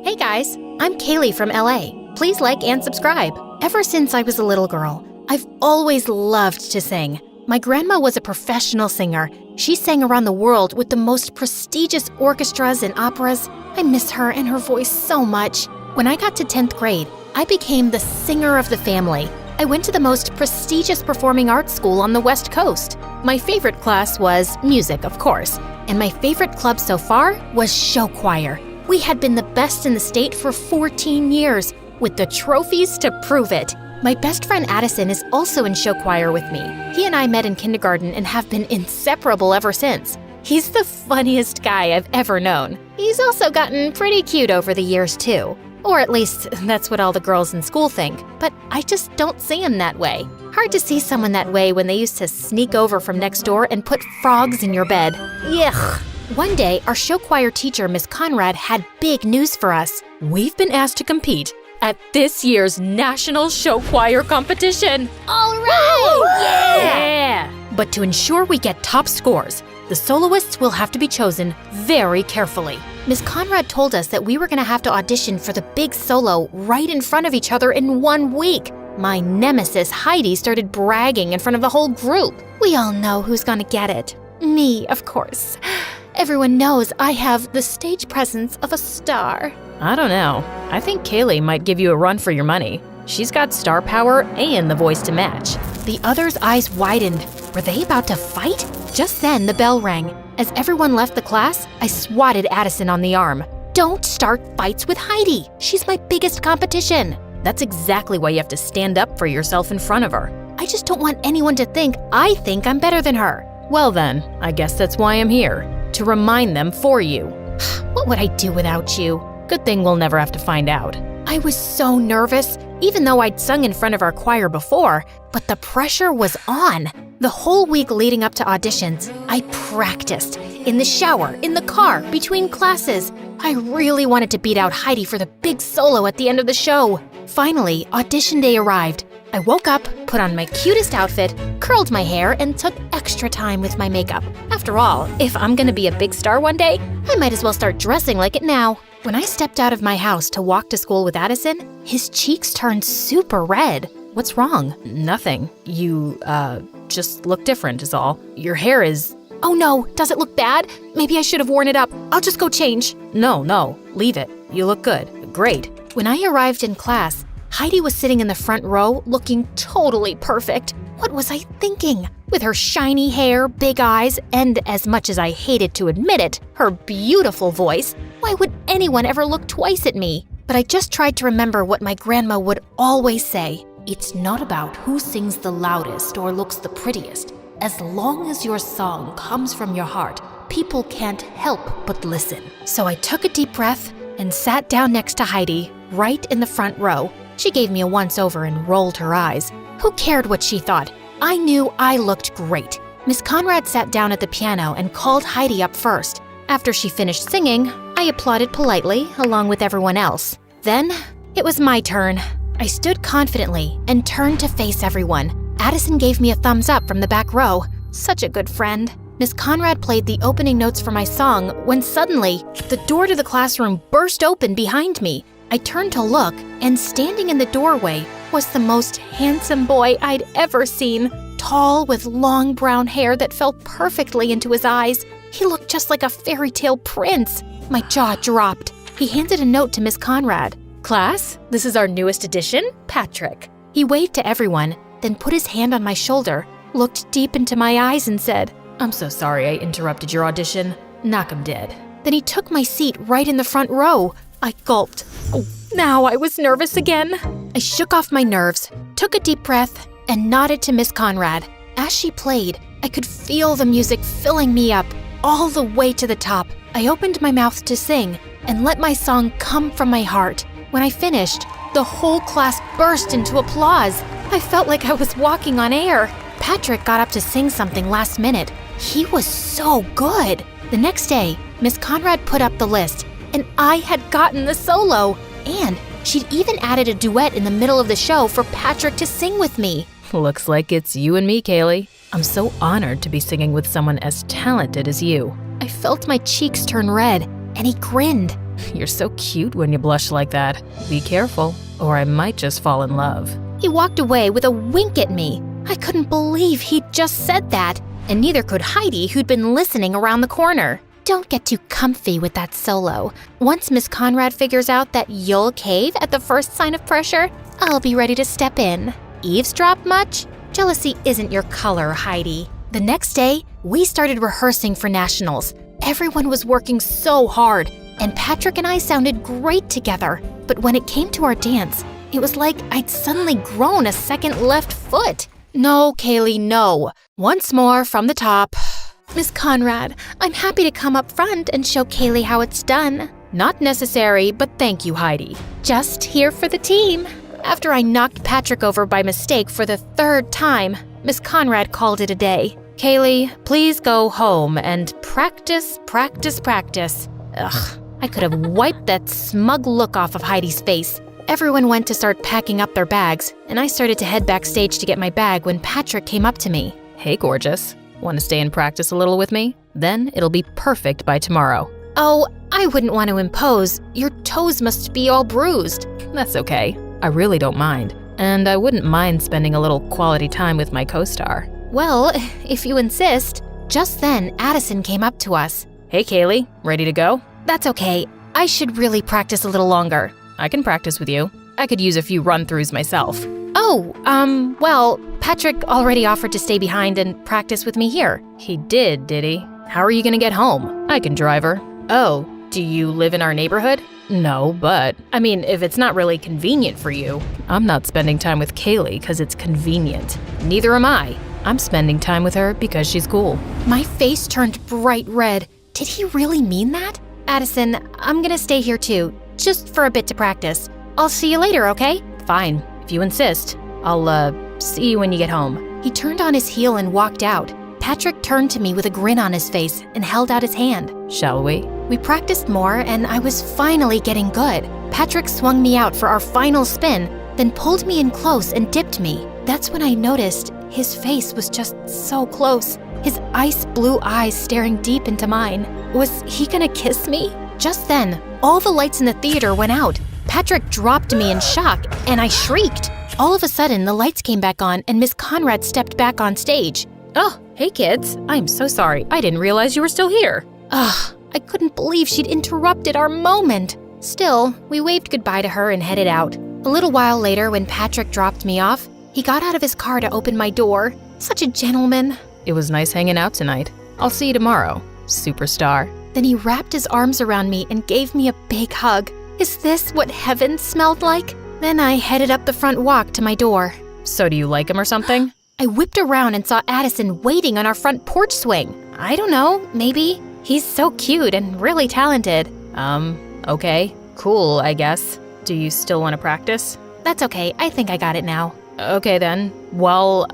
Hey guys, I'm Kaylee from LA. Please like and subscribe. Ever since I was a little girl, I've always loved to sing. My grandma was a professional singer. She sang around the world with the most prestigious orchestras and operas. I miss her and her voice so much. When I got to 10th grade, I became the singer of the family. I went to the most prestigious performing arts school on the West Coast. My favorite class was music, of course, and my favorite club so far was show choir. We had been the best in the state for 14 years, with the trophies to prove it. My best friend Addison is also in show choir with me. He and I met in kindergarten and have been inseparable ever since. He's the funniest guy I've ever known. He's also gotten pretty cute over the years too. Or at least, that's what all the girls in school think. But I just don't see him that way. Hard to see someone that way when they used to sneak over from next door and put frogs in your bed. Yuck! One day, our show choir teacher, Miss Conrad, had big news for us. We've been asked to compete at this year's National Show Choir Competition. All right! Yeah! But to ensure we get top scores, the soloists will have to be chosen very carefully. Miss Conrad told us that we were going to have to audition for the big solo right in front of each other in 1 week. My nemesis, Heidi, started bragging in front of the whole group. We all know who's going to get it. Me, of course. Everyone knows I have the stage presence of a star. I don't know. I think Kaylee might give you a run for your money. She's got star power and the voice to match. The others' eyes widened. Were they about to fight? Just then, the bell rang. As everyone left the class, I swatted Addison on the arm. Don't start fights with Heidi. She's my biggest competition. That's exactly why you have to stand up for yourself in front of her. I just don't want anyone to think I'm better than her. Well then, I guess that's why I'm here. To remind them for you. What would I do without you? Good thing we'll never have to find out. I was so nervous, even though I'd sung in front of our choir before, but the pressure was on. The whole week leading up to auditions, I practiced. In the shower, in the car, between classes. I really wanted to beat out Heidi for the big solo at the end of the show. Finally, audition day arrived. I woke up, put on my cutest outfit, curled my hair, and took extra time with my makeup. After all, if I'm gonna be a big star one day, I might as well start dressing like it now. When I stepped out of my house to walk to school with Addison, his cheeks turned super red. What's wrong? Nothing. You, just look different is all. Your hair is… Oh no, does it look bad? Maybe I should have worn it up. I'll just go change. No, leave it. You look good. Great. When I arrived in class, Heidi was sitting in the front row looking totally perfect. What was I thinking? With her shiny hair, big eyes, and as much as I hated to admit it, her beautiful voice, why would anyone ever look twice at me? But I just tried to remember what my grandma would always say. It's not about who sings the loudest or looks the prettiest. As long as your song comes from your heart, people can't help but listen. So I took a deep breath and sat down next to Heidi, right in the front row. She gave me a once-over and rolled her eyes. Who cared what she thought? I knew I looked great. Miss Conrad sat down at the piano and called Heidi up first. After she finished singing, I applauded politely, along with everyone else. Then, it was my turn. I stood confidently and turned to face everyone. Addison gave me a thumbs up from the back row. Such a good friend. Miss Conrad played the opening notes for my song when suddenly, the door to the classroom burst open behind me. I turned to look, and standing in the doorway was the most handsome boy I'd ever seen. Tall, with long brown hair that fell perfectly into his eyes. He looked just like a fairy tale prince. My jaw dropped. He handed a note to Miss Conrad. "Class, this is our newest addition, Patrick." He waved to everyone, then put his hand on my shoulder, looked deep into my eyes and said, "I'm so sorry I interrupted your audition. Knock 'em dead." Then he took my seat right in the front row. I gulped. Oh, now I was nervous again. I shook off my nerves, took a deep breath, and nodded to Miss Conrad. As she played, I could feel the music filling me up, all the way to the top. I opened my mouth to sing and let my song come from my heart. When I finished, the whole class burst into applause. I felt like I was walking on air. Patrick got up to sing something last minute. He was so good. The next day, Miss Conrad put up the list, and I had gotten the solo. And she'd even added a duet in the middle of the show for Patrick to sing with me. Looks like it's you and me, Kaylee. I'm so honored to be singing with someone as talented as you. I felt my cheeks turn red, and he grinned. You're so cute when you blush like that. Be careful, or I might just fall in love. He walked away with a wink at me. I couldn't believe he'd just said that, and neither could Heidi, who'd been listening around the corner. Don't get too comfy with that solo. Once Miss Conrad figures out that you'll cave at the first sign of pressure, I'll be ready to step in. Eavesdrop much? Jealousy isn't your color, Heidi. The next day, we started rehearsing for nationals. Everyone was working so hard, and Patrick and I sounded great together. But when it came to our dance, it was like I'd suddenly grown a second left foot. No, Kaylee, no. Once more from the top. Miss Conrad, I'm happy to come up front and show Kaylee how it's done. Not necessary, but thank you, Heidi. Just here for the team. After I knocked Patrick over by mistake for the third time, Miss Conrad called it a day. Kaylee, please go home and Practice. Ugh, I could have wiped that smug look off of Heidi's face. Everyone went to start packing up their bags, and I started to head backstage to get my bag when Patrick came up to me. Hey, gorgeous. Want to stay and practice a little with me? Then it'll be perfect by tomorrow. Oh, I wouldn't want to impose. Your toes must be all bruised. That's okay. I really don't mind. And I wouldn't mind spending a little quality time with my co-star. Well, if you insist. Just then, Addison came up to us. Hey, Kaylee, ready to go? That's okay. I should really practice a little longer. I can practice with you. I could use a few run-throughs myself. Oh, well, Patrick already offered to stay behind and practice with me here. He did he? How are you gonna get home? I can drive her. Oh, do you live in our neighborhood? No, but, I mean, if it's not really convenient for you. I'm not spending time with Kaylee because it's convenient. Neither am I. I'm spending time with her because she's cool. My face turned bright red. Did he really mean that? Addison, I'm gonna stay here too, just for a bit to practice. I'll see you later, okay? Fine, if you insist. I'll, see you when you get home. He turned on his heel and walked out. Patrick turned to me with a grin on his face and held out his hand. Shall we? We practiced more, and I was finally getting good. Patrick swung me out for our final spin, then pulled me in close and dipped me. That's when I noticed his face was just so close, his ice blue eyes staring deep into mine. Was he gonna kiss me? Just then, all the lights in the theater went out. Patrick dropped me in shock, and I shrieked. All of a sudden, the lights came back on, and Miss Conrad stepped back on stage. Oh, hey kids. I'm so sorry. I didn't realize you were still here. Ugh, I couldn't believe she'd interrupted our moment. Still, we waved goodbye to her and headed out. A little while later, when Patrick dropped me off, he got out of his car to open my door. Such a gentleman. It was nice hanging out tonight. I'll see you tomorrow, superstar. Then he wrapped his arms around me and gave me a big hug. Is this what heaven smelled like? Then I headed up the front walk to my door. So do you like him or something? I whipped around and saw Addison waiting on our front porch swing. I don't know, maybe. He's so cute and really talented. Okay. Cool, I guess. Do you still want to practice? That's okay, I think I got it now. Okay then. Well,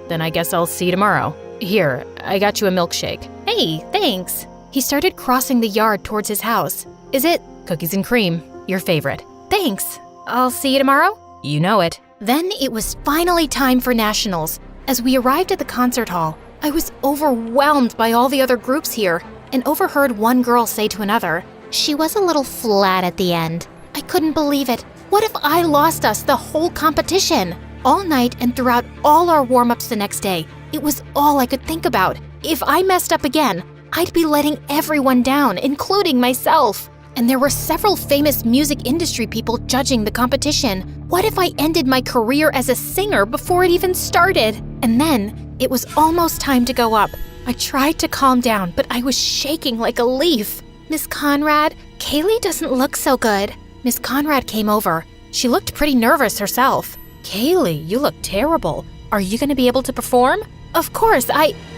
then I guess I'll see you tomorrow. Here, I got you a milkshake. Hey, thanks. He started crossing the yard towards his house. Is it? Cookies and cream, your favorite. Thanks. I'll see you tomorrow? You know it. Then it was finally time for nationals. As we arrived at the concert hall, I was overwhelmed by all the other groups here and overheard one girl say to another, "She was a little flat at the end." I couldn't believe it. What if I lost us the whole competition? All night and throughout all our warm-ups the next day, it was all I could think about. If I messed up again, I'd be letting everyone down, including myself. And there were several famous music industry people judging the competition. What if I ended my career as a singer before it even started? And then, it was almost time to go up. I tried to calm down, but I was shaking like a leaf. Miss Conrad, Kaylee doesn't look so good. Miss Conrad came over. She looked pretty nervous herself. Kaylee, you look terrible. Are you gonna be able to perform? Of course,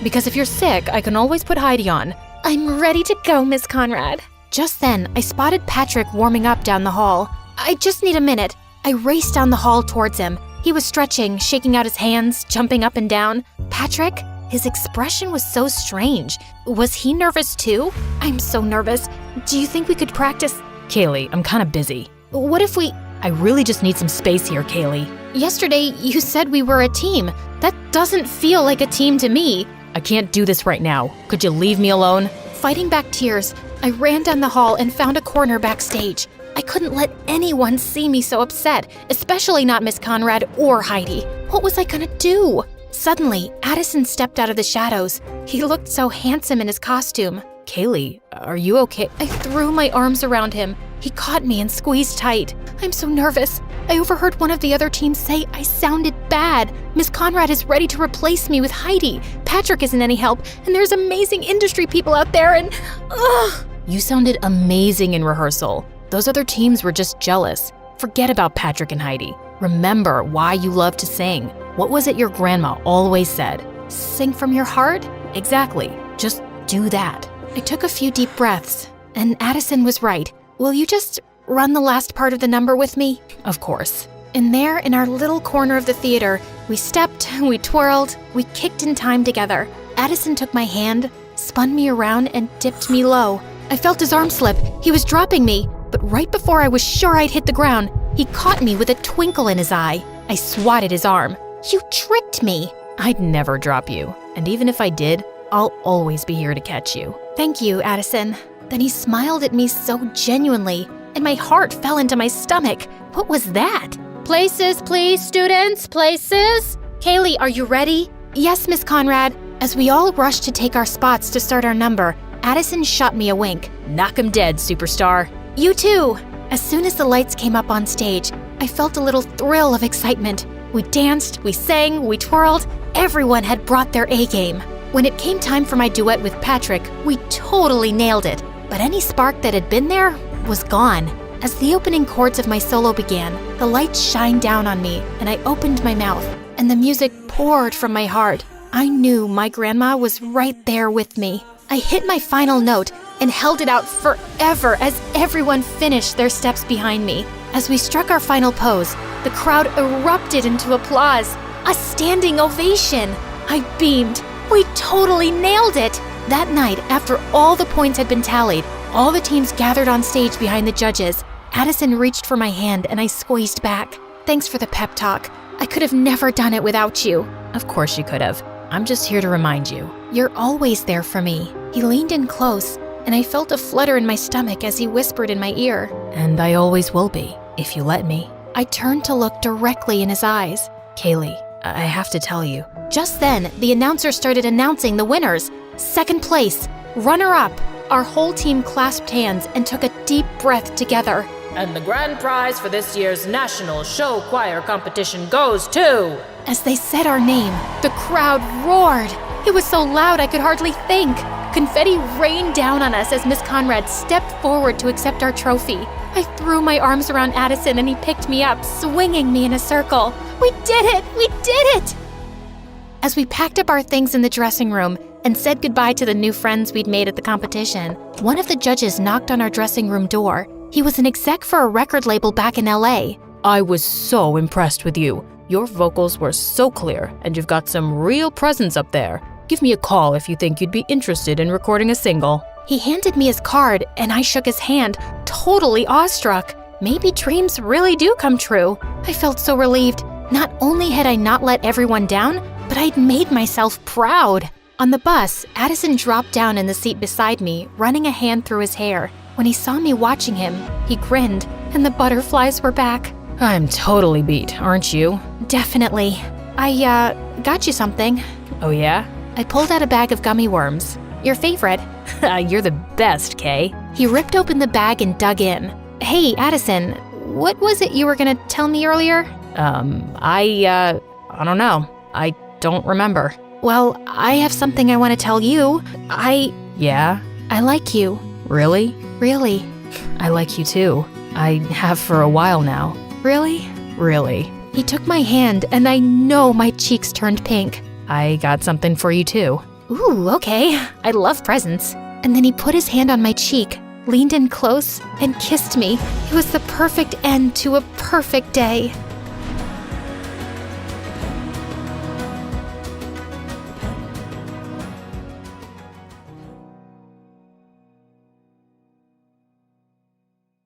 Because if you're sick, I can always put Heidi on. I'm ready to go, Miss Conrad. Just then, I spotted Patrick warming up down the hall. I just need a minute. I raced down the hall towards him. He was stretching, shaking out his hands, jumping up and down. Patrick? His expression was so strange. Was he nervous too? I'm so nervous. Do you think we could practice? Kaylee, I'm kind of busy. What if we... I really just need some space here, Kaylee. Yesterday, you said we were a team. That doesn't feel like a team to me. I can't do this right now. Could you leave me alone? Fighting back tears, I ran down the hall and found a corner backstage. I couldn't let anyone see me so upset, especially not Miss Conrad or Heidi. What was I gonna do? Suddenly, Addison stepped out of the shadows. He looked so handsome in his costume. Kaylee, are you okay? I threw my arms around him. He caught me and squeezed tight. I'm so nervous. I overheard one of the other teams say I sounded bad. Miss Conrad is ready to replace me with Heidi. Patrick isn't any help, and there's amazing industry people out there, and ugh. You sounded amazing in rehearsal. Those other teams were just jealous. Forget about Patrick and Heidi. Remember why you love to sing. What was it your grandma always said? Sing from your heart? Exactly. Just do that. I took a few deep breaths, and Addison was right. Will you just run the last part of the number with me? Of course. And there, in our little corner of the theater, we stepped, we twirled, we kicked in time together. Addison took my hand, spun me around, and dipped me low. I felt his arm slip. He was dropping me, but right before I was sure I'd hit the ground, he caught me with a twinkle in his eye. I swatted his arm. You tricked me. I'd never drop you, and even if I did, I'll always be here to catch you. Thank you, Addison. Then he smiled at me so genuinely, and my heart fell into my stomach. What was that? Places, please, students, places. Kaylee, are you ready? Yes, Miss Conrad. As we all rushed to take our spots to start our number, Addison shot me a wink. Knock 'em dead, superstar. You too. As soon as the lights came up on stage, I felt a little thrill of excitement. We danced, we sang, we twirled. Everyone had brought their A-game. When it came time for my duet with Patrick, we totally nailed it. But any spark that had been there was gone. As the opening chords of my solo began, the lights shined down on me, and I opened my mouth, and the music poured from my heart. I knew my grandma was right there with me. I hit my final note and held it out forever as everyone finished their steps behind me. As we struck our final pose, the crowd erupted into applause, a standing ovation. I beamed. We totally nailed it! That night, after all the points had been tallied, all the teams gathered on stage behind the judges. Addison reached for my hand and I squeezed back. Thanks for the pep talk. I could have never done it without you. Of course you could have. I'm just here to remind you. You're always there for me. He leaned in close, and I felt a flutter in my stomach as he whispered in my ear. And I always will be, if you let me. I turned to look directly in his eyes. Kaylee, I have to tell you. Just then, the announcer started announcing the winners. Second place, runner-up. Our whole team clasped hands and took a deep breath together. And the grand prize for this year's National Show Choir Competition goes to... As they said our name, the crowd roared. It was so loud I could hardly think. Confetti rained down on us as Miss Conrad stepped forward to accept our trophy. I threw my arms around Addison and he picked me up, swinging me in a circle. We did it! We did it! As we packed up our things in the dressing room and said goodbye to the new friends we'd made at the competition, one of the judges knocked on our dressing room door. He was an exec for a record label back in LA. I was so impressed with you. Your vocals were so clear, and you've got some real presence up there. Give me a call if you think you'd be interested in recording a single. He handed me his card, and I shook his hand, totally awestruck. Maybe dreams really do come true. I felt so relieved. Not only had I not let everyone down, but I'd made myself proud. On the bus, Addison dropped down in the seat beside me, running a hand through his hair. When he saw me watching him, he grinned, and the butterflies were back. I'm totally beat, aren't you? Definitely. I, got you something. Oh yeah? I pulled out a bag of gummy worms. Your favorite. You're the best, Kay. He ripped open the bag and dug in. Hey, Addison, what was it you were gonna tell me earlier? I don't know. I don't remember. Well, I have something I want to tell you. Yeah? I like you. Really? Really. I like you too. I have for a while now. Really? Really. He took my hand, and I know my cheeks turned pink. I got something for you too. Ooh, okay. I love presents. And then he put his hand on my cheek, leaned in close, and kissed me. It was the perfect end to a perfect day.